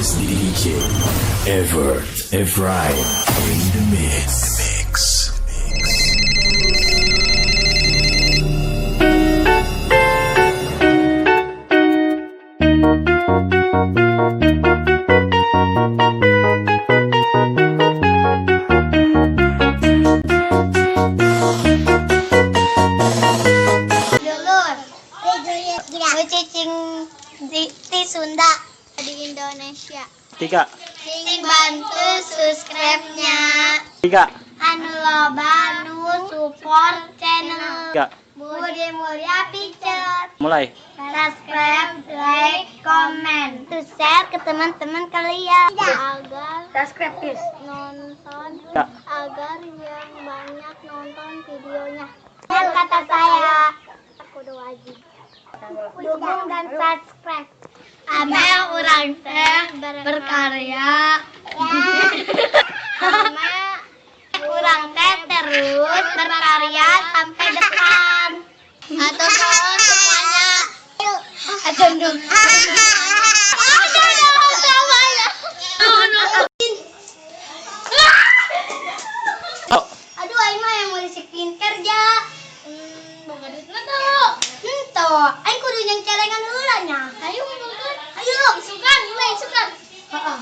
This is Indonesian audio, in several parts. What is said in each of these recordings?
This DJ Evert Ephraim in the mix. Di Sunda di Indonesia. 3. Sing bantu subscribe-nya. 3. Anu loba nu support channel 3. Budi Mulya Picture. Mulai. Subscribe, like, comment, to share ke teman-teman kalian agar Subscribe please. nonton Ya. agar yang banyak nonton videonya. Dan kata saya, kudu wajib dukung dan subscribe. Ame urang teh berkarya. Ame urang teh terus berkarya sampai depan. Atau soal semuanya. Atau dong. Aduh, aing mah yang mau disiplin kerja. Boga duitna teh. Henteu, aing kudu yang celengan heula nya. Ayo ngumpulkeun. Ayo, isukan, mulai isukan. Heeh.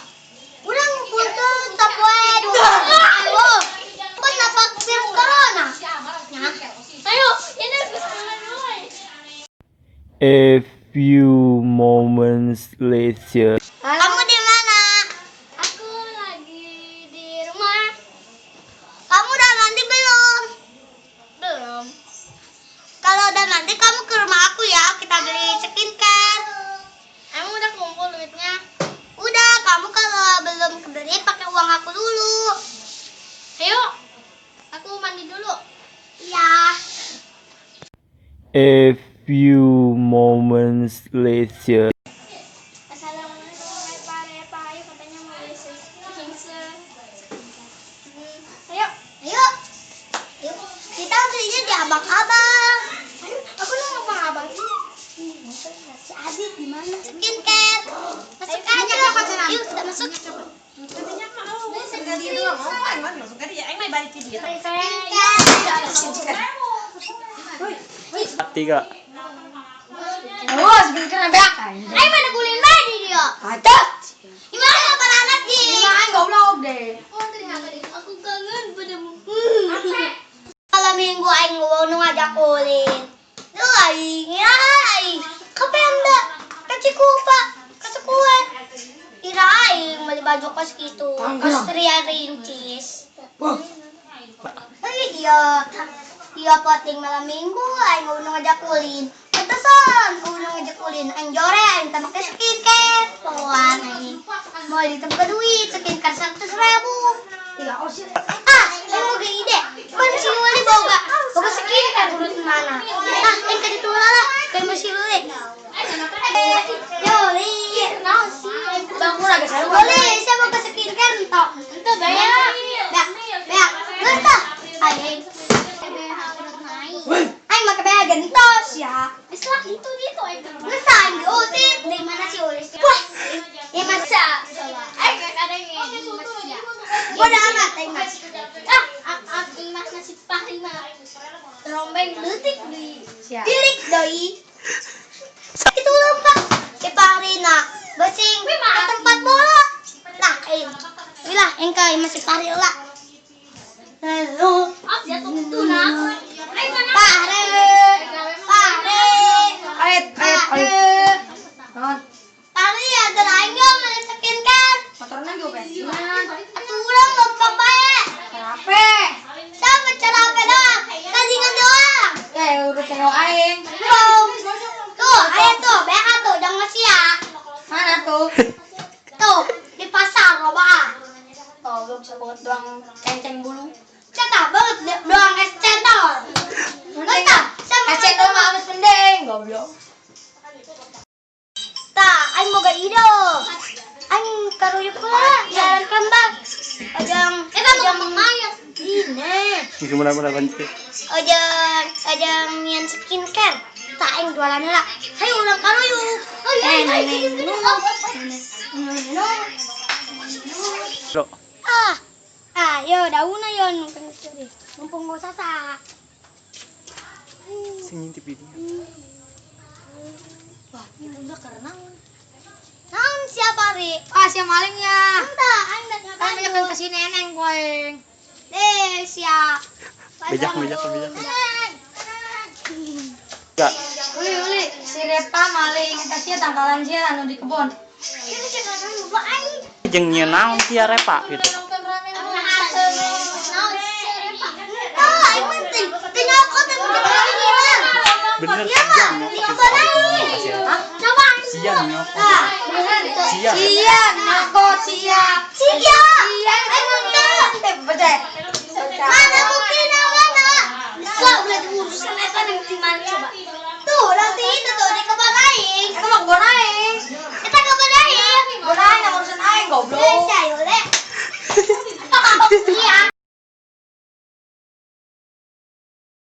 Urang ngumpulkeun sapoe 2. Ayo. Pas napak virus corona. Nya. Ayo, ini bismillah mulai. A few moments later. Kamu di mana? Aku lagi di rumah. Kamu udah mandi belum? Belum. Kalau udah mandi kamu ke rumah aku ya, kita beli skincare. Emang udah kumpul duitnya? Udah, kamu kalau belum kebeli pakai uang aku dulu. Ayo, aku mandi dulu. Iya. A few moments later. Assalamualaikum, Pak. Ayo katanya mau beli Ayo. Ayo. Ayo. Kita belinya di abang-abang. Ayo, aku mau abang-abang ini. Si Adit di mana? Skincare. Masuk aja. Yuk, kita masuk. Tiga. Oh, sebentar beak. Ayo mana kulin di dia. Ada. Gimana anak di? Main goblok deh. Oh, ternyata aku kangen padamu. Kalau minggu aing nu ngajak ulin. Lu aing ya aing. Kapenda. Kacikupa. Kasekuwe. Ira aing beli baju kos gitu. Kos Ria Rincis. Iya. Iya poting malam minggu aing nu ngajak ulin. Pantesan nu ngajak ulin. Aing jore aing teh make skincare. Soan aing. Mau ditebak duit skincare 100.000. Iya, oh sih. Saya mau gak ide. Cuman si Luli boga skincare urut mana. Yang tadi tuh lah. Kayak masih Luli. Luli, naon sih? Bang murah guys. Luli, saya mau ke skincare entok. Entok bayar. Beak. Gentah. Aing. Aing make beak gentos ya. Islah itu gitu aing. Geus aing diusir. Dari mana si Luli? Wah. Ya masa. Aing ada yang masnya. Bodoh amat aing mas. Aing mas nasi pahri mah. Rombeng leutik di tilik doi. Itu lompat ke Pahrina. Basing ke tempat bola. Nah, aing. Wilah engkau masih pahri lah. Lalu jatuh itu nah. Pahri. Pahri ada aing yo mana skincare. Motornya gue bensin. Atuh urang lompat bae. Kenapa? Sama cara apa doang? Kajingan doang. Udah tengok aing. Belum. Tuh, ayo tuh, BH tuh, jangan masih ya. Mana tuh? Tuh, di pasar loba. Oh, belum bisa buat doang kenceng bulu. Cetak banget doang es cendol. Mantap, sama Aceh tuh mah habis pendeng, goblok. Tah, aing boga ide. Aing karunya pula jalan kembang. Ojang, kamu mayat. Ini. Gimana bantu? Ojang nyian skincare. taing jualan lah. Hayo ulang karo yuk. Oh Bro. Yo daun na yon mumpung mo sasa. Sing ngintip ini. Wah, ini udah karena Naon siapa ri? siya malingnya. Anda Kan banyak kan kasih neneng koeng. siap. Bijak. Enggak. Uli, si Repa maling kasih tangkalan dia anu di kebun. Ini cek lupa aing. Jeung nyeun naon sia Repa gitu. Nonton rame Naon aing penting. Tinggal kota hilang. Bener Ya, Pak. Tinggal baraing. Coba. Sian nyok. Sian. Sian, nyokot siap. Siap. Aing penting. Becek. Mana bukti mana? Bisa udah diurusan eta yang dimana coba. Tuh, nanti itu tuh di kabar aing. Itu mah kebun aing. Eta kabar aing. Kebun aing nomor